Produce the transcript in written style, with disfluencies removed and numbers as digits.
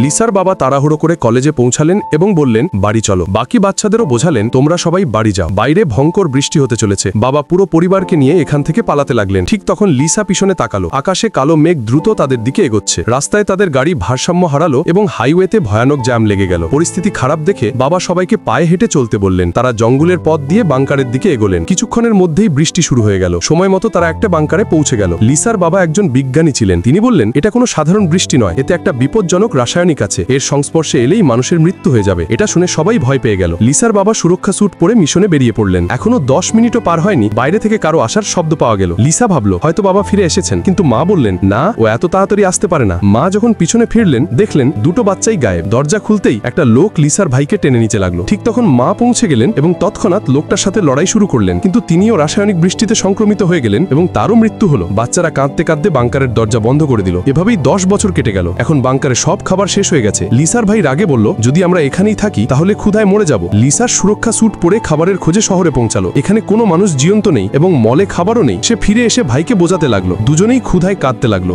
লিসার বাবা তাড়াহুড়ো করে কলেজে পৌঁছালেন এবং বললেন, বাড়ি চলো। বাকি বাচ্চাদেরও বোঝালেন, তোমরা সবাই বাড়ি যাও, বাইরে ভয়ঙ্কর বৃষ্টি হতে চলেছে। বাবা পুরো পরিবারকে নিয়ে এখান থেকে পালাতে লাগলেন। ঠিক তখন লিসা পিছনে তাকালো। আকাশে কালো মেঘ দ্রুত তাদের দিকে এগোচ্ছে। রাস্তায় তাদের গাড়ি ভারসাম্য হারালো এবং হাইওয়েতে ভয়ানক জ্যাম লেগে গেল। পরিস্থিতি খারাপ দেখে বাবা সবাইকে পায়ে হেঁটে চলতে বললেন। তারা জঙ্গলের পথ দিয়ে বাংকারের দিকে এগোলেন। কিছুক্ষণের মধ্যেই বৃষ্টি শুরু হয়ে গেল। সময় মতো তারা একটা বাংকারে পৌঁছে গেল। লিসার বাবা একজন বিজ্ঞানী ছিলেন। তিনি বললেন, এটা কোনো সাধারণ বৃষ্টি নয়, এতে একটা বিপজ্জনক রাসায়নিক আছে, এর সংস্পর্শে এলেই মানুষের মৃত্যু হয়ে যাবে। এটা শুনে সবাই ভয় পেয়ে গেল। লিসার বাবা সুরক্ষা স্যুট পরে মিশনে বেরিয়ে পড়লেন। এখনো 10 মিনিটও পার হয়নি, বাইরে থেকে কারো আসার শব্দ পাওয়া গেল। লিসা ভাবলো হয়তো বাবা ফিরে এসেছেন, কিন্তু মা বললেন, না, ও এত তাড়াতাড়ি আসতে পারে না। মা যখন পিছনে ফিরলেন, দেখলেন দুটো বাচ্চাই গায়েব। দরজা খুলতেই একটা লোক লিসার ভাইকে টেনে নিচে লাগলো। ঠিক তখন মা পৌঁছে গেলেন এবং তৎক্ষণাৎ লোকটার সাথে লড়াই শুরু করলেন, কিন্তু তিনিও রাসায়নিক বৃষ্টিতে সংক্রমিত হয়ে গেলেন এবং তারও মৃত্যু হলো। বাচ্চারা কাঁদতে কাঁদতে বাংকারের দরজা বন্ধ করে দিল। এভাবেই 10 বছর কেটে গেল। এখন বাংকারে সব খাবার শেষ হয়ে গেছে। লিসার ভাই রাগে বলল, যদি আমরা এখানেই থাকি তাহলে ক্ষুধায় মরে যাব। লিসার সুরক্ষা স্যুট পরে খাবারের খোঁজে শহরে পৌঁছালো। এখানে কোনো মানুষ জীবন্ত নেই এবং মলে খাবারও নেই। সে ফিরে এসে ভাইকে বোঝাতে লাগলো। দুজনেই ক্ষুধায় কাঁদতে লাগলো।